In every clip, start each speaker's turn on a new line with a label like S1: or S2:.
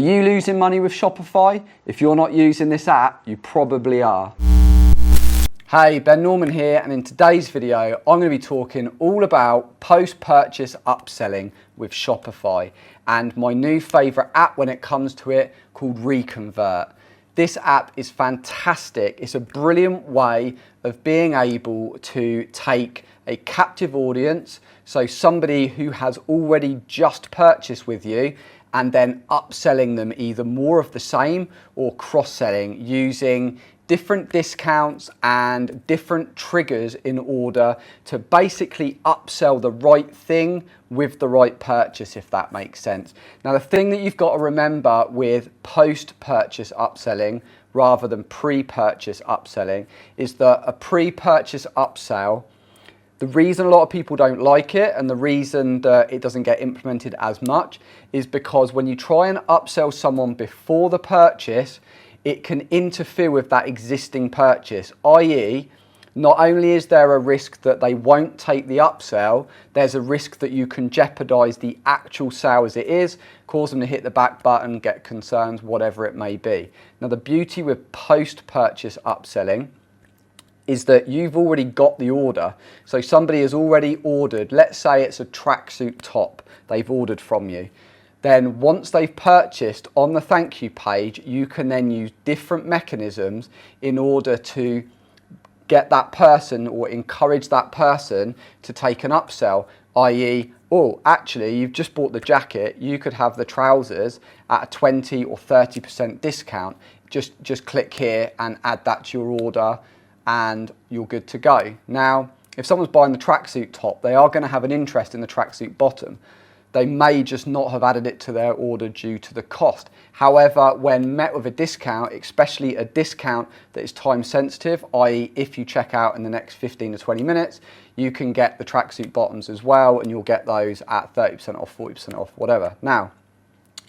S1: you losing money with Shopify? If you're not using this app, you probably are. Hey, Ben Norman here, and in today's video, I'm going to be talking all about post-purchase upselling with Shopify and my new favorite app when it comes to it called Reconvert. This app is fantastic. It's a brilliant way of being able to take a captive audience, so somebody who has already just purchased with you, and then upselling them either more of the same or cross-selling using different discounts and different triggers in order to basically upsell the right thing with the right purchase, if that makes sense. Now, the thing that you've got to remember with post-purchase upselling rather than pre-purchase upselling is that a pre-purchase upsell, the reason a lot of people don't like it and the reason that it doesn't get implemented as much is because when you try and upsell someone before the purchase, it can interfere with that existing purchase, i.e., not only is there a risk that they won't take the upsell, there's a risk that you can jeopardize the actual sale as it is, cause them to hit the back button, get concerns, whatever it may be. Now, the beauty with post-purchase upselling is that you've already got the order. So somebody has already ordered, let's say it's a tracksuit top they've ordered from you. Then once they've purchased on the thank you page, you can then use different mechanisms in order to get that person or encourage that person to take an upsell, i.e., oh, actually, you've just bought the jacket, you could have the trousers at a 20 or 30% discount. Just click here and add that to your order and you're good to go. Now, if someone's buying the tracksuit top, they are going to have an interest in the tracksuit bottom. They may just not have added it to their order due to the cost. However, when met with a discount, especially a discount that is time sensitive, i.e. if you check out in the next 15 to 20 minutes, you can get the tracksuit bottoms as well, and you'll get those at 30% off, 40% off, whatever. Now,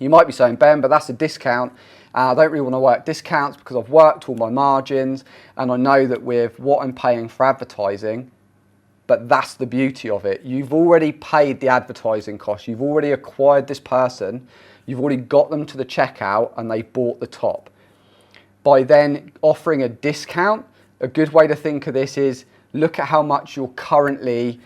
S1: you might be saying, Ben, but that's a discount. I don't really want to work discounts because I've worked all my margins, and I know that with what I'm paying for advertising, but that's the beauty of it. You've already paid the advertising cost. You've already acquired this person. You've already got them to the checkout and they bought the top. By then offering a discount, a good way to think of this is look at how much you're currently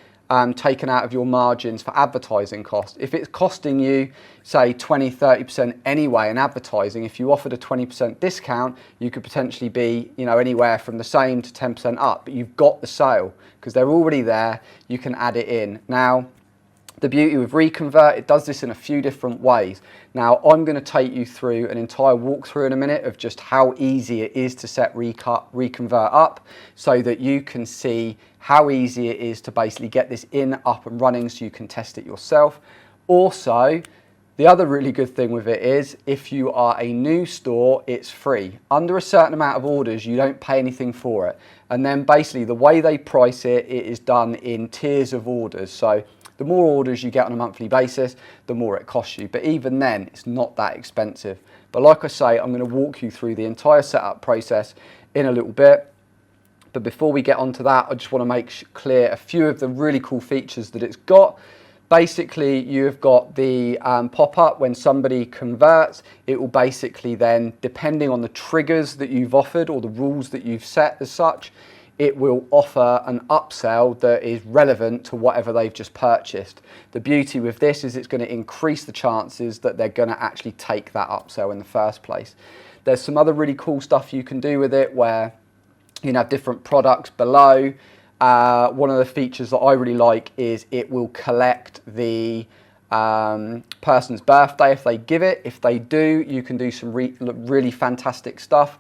S1: taken out of your margins for advertising costs. If it's costing you, say, 20, 30% anyway in advertising, if you offered a 20% discount, you could potentially be, anywhere from the same to 10% up, but you've got the sale because they're already there, you can add it in. Now, the beauty with Reconvert, it does this in a few different ways. Now, I'm going to take you through an entire walkthrough in a minute of just how easy it is to set Reconvert up so that you can see how easy it is to basically get this up and running so you can test it yourself. Also, the other really good thing with it is if you are a new store, it's free. Under a certain amount of orders, you don't pay anything for it. And then basically the way they price it, it is done in tiers of orders. So the more orders you get on a monthly basis, the more it costs you. But even then, it's not that expensive. But like I say, I'm going to walk you through the entire setup process in a little bit. But before we get onto that, I just want to make clear a few of the really cool features that it's got. Basically, you've got the pop-up when somebody converts. It will basically then, depending on the triggers that you've offered or the rules that you've set as such, it will offer an upsell that is relevant to whatever they've just purchased. The beauty with this is it's going to increase the chances that they're going to actually take that upsell in the first place. There's some other really cool stuff you can do with it where you can have different products below. One of the features that I really like is it will collect the person's birthday if they give it. If they do, you can do some really fantastic stuff.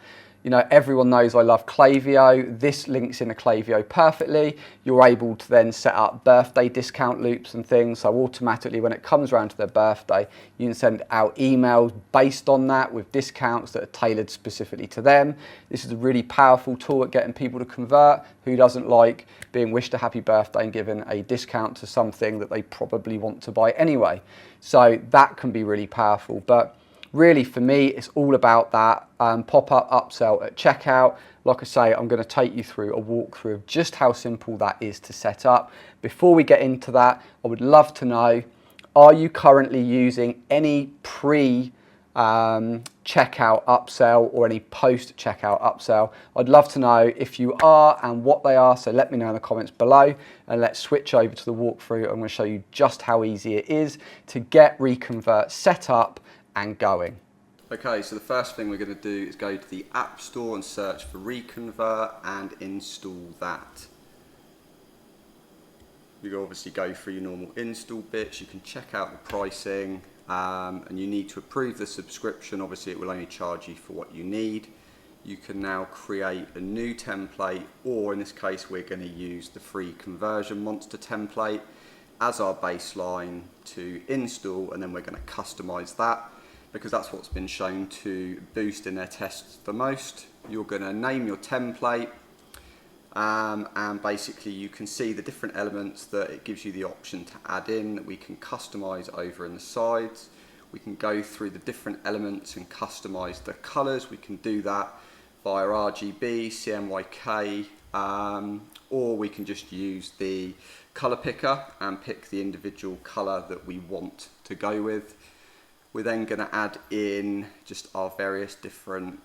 S1: Everyone knows I love Klaviyo. This links into Klaviyo perfectly. You're able to then set up birthday discount loops and things. So automatically when it comes around to their birthday, you can send out emails based on that with discounts that are tailored specifically to them. This is a really powerful tool at getting people to convert. Who doesn't like being wished a happy birthday and given a discount to something that they probably want to buy anyway? So that can be really powerful. But really, for me, it's all about that pop-up upsell at checkout. Like I say, I'm going to take you through a walkthrough of just how simple that is to set up. Before we get into that, I would love to know, are you currently using any checkout upsell or any post checkout upsell. I'd love to know if you are and what they are, so let me know in the comments below, and let's switch over to the walkthrough. I'm going to show you just how easy it is to get Reconvert set up and going. Okay, so the first thing we're going to do is go to the App Store and search for Reconvert and install that. You can obviously go through your normal install bits. You can check out the pricing, and you need to approve the subscription. Obviously it will only charge you for what you need. You can now create a new template, or in this case we're going to use the free conversion monster template as our baseline to install, and then we're going to customize that because that's what's been shown to boost in their tests the most. You're going to name your template, and basically you can see the different elements that it gives you the option to add in that we can customize over in the sides. We can go through the different elements and customize the colors. We can do that via RGB, CMYK, or we can just use the color picker and pick the individual color that we want to go with. We're then going to add in just our various different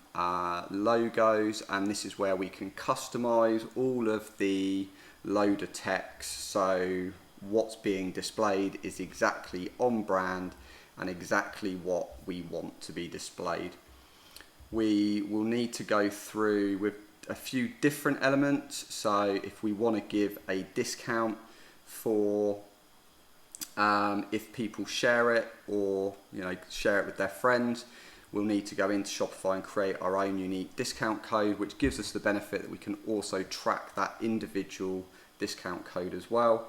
S1: logos, and this is where we can customize all of the loader text, so what's being displayed is exactly on brand and exactly what we want to be displayed. We will need to go through with a few different elements, so if we want to give a discount for if people share it, or share it with their friends, we'll need to go into Shopify and create our own unique discount code, which gives us the benefit that we can also track that individual discount code as well.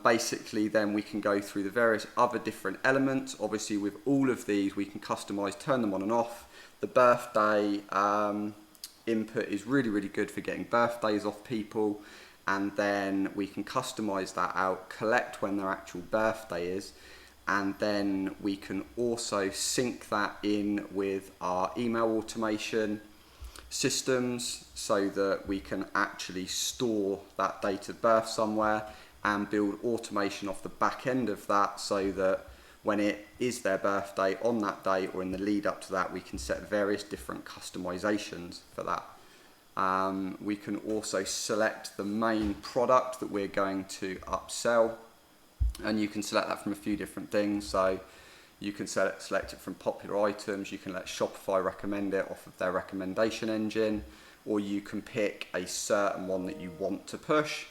S1: Basically then we can go through the various other different elements. Obviously with all of these we can customize, turn them on and off. The birthday input is really good for getting birthdays off people, and then we can customize that out, collect when their actual birthday is, and then we can also sync that in with our email automation systems so that we can actually store that date of birth somewhere and build automation off the back end of that, so that when it is their birthday on that day or in the lead up to that, we can set various different customizations for that. We can also select the main product that we're going to upsell, and you can select that from a few different things. So you can select it from popular items, you can let Shopify recommend it off of their recommendation engine, or you can pick a certain one that you want to push.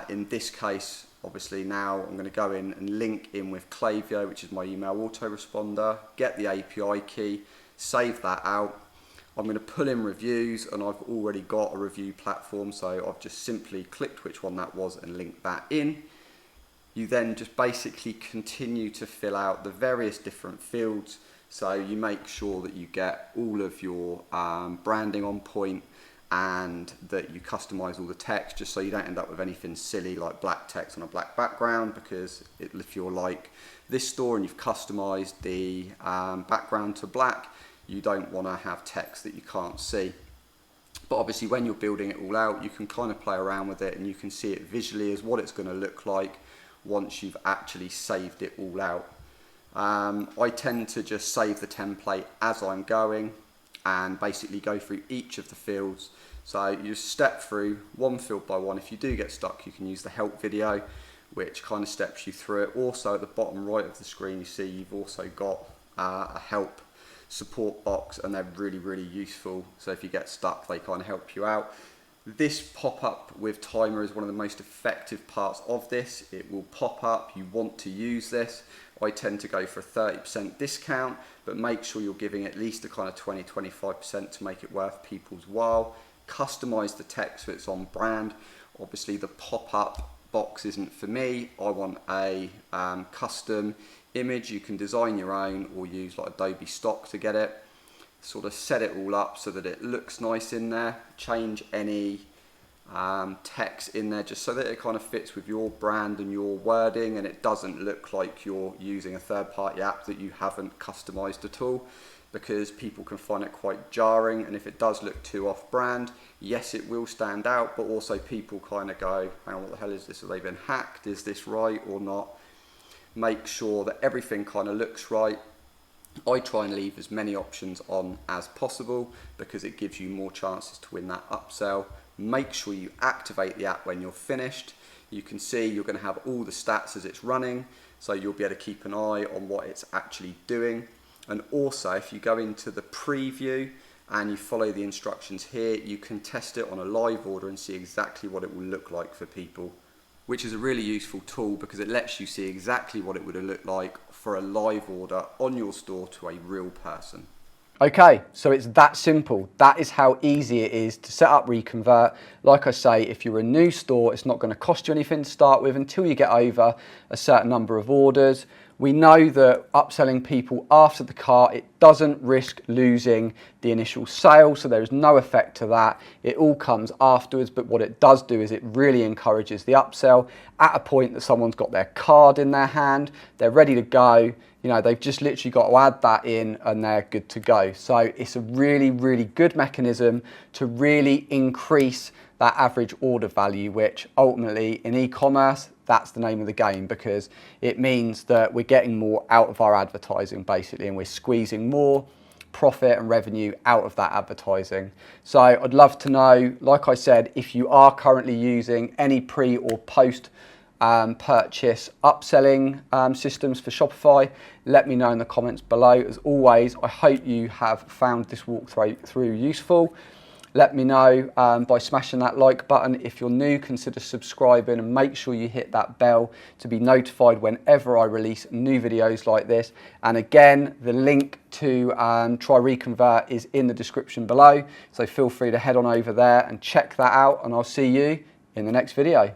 S1: In this case, obviously now I'm going to go in and link in with Klaviyo, which is my email autoresponder, get the API key, save that out. I'm going to pull in reviews, and I've already got a review platform, so I've just simply clicked which one that was and linked that in. You then just basically continue to fill out the various different fields, so you make sure that you get all of your branding on point, and that you customize all the text, just so you don't end up with anything silly like black text on a black background, because if you're like this store and you've customized the background to black, you don't want to have text that you can't see. But obviously when you're building it all out, you can kind of play around with it and you can see it visually as what it's going to look like once you've actually saved it all out. I tend to just save the template as I'm going and basically go through each of the fields. So you just step through one field by one. If you do get stuck, you can use the help video, which kind of steps you through it. Also at the bottom right of the screen, you see you've also got a help support box, and they're really useful. So if you get stuck, they kind of help you out. This pop-up with timer is one of the most effective parts of this. It will pop up, you want to use this. I tend to go for a 30% discount, but make sure you're giving at least a kind of 20-25% to make it worth people's while. Customize the text so it's on brand. Obviously the pop-up box isn't for me. I want a custom image. You can design your own or use like Adobe stock to get it. Sort of set it all up so that it looks nice in there. Change any text in there just so that it kind of fits with your brand and your wording, and it doesn't look like you're using a third-party app that you haven't customized at all, because people can find it quite jarring. And if it does look too off-brand, yes, it will stand out, but also people kind of go, hang on, what the hell is this? Have they been hacked? Is this right or not? Make sure that everything kind of looks right. I try and leave as many options on as possible because it gives you more chances to win that upsell. Make sure you activate the app when you're finished. You can see you're going to have all the stats as it's running, so you'll be able to keep an eye on what it's actually doing. And also, if you go into the preview and you follow the instructions here, you can test it on a live order and see exactly what it will look like for people, which is a really useful tool because it lets you see exactly what it would have looked like for a live order on your store to a real person. Okay, so it's that simple. That is how easy it is to set up Reconvert. Like I say, if you're a new store, it's not going to cost you anything to start with until you get over a certain number of orders. We know that upselling people after the cart, it doesn't risk losing the initial sale, so there is no effect to that. It all comes afterwards, but what it does do is it really encourages the upsell at a point that someone's got their card in their hand, they're ready to go, you know, they've just literally got to add that in and they're good to go. So it's a really, really good mechanism to really increase that average order value, which ultimately in e-commerce, that's the name of the game, because it means that we're getting more out of our advertising basically, and we're squeezing more profit and revenue out of that advertising. So I'd love to know, like I said, if you are currently using any pre or post purchase upselling systems for Shopify, let me know in the comments below. As always, I hope you have found this walkthrough useful. Let me know by smashing that like button. If you're new, consider subscribing and make sure you hit that bell to be notified whenever I release new videos like this. And again, the link to try Reconvert is in the description below. So feel free to head on over there and check that out, and I'll see you in the next video.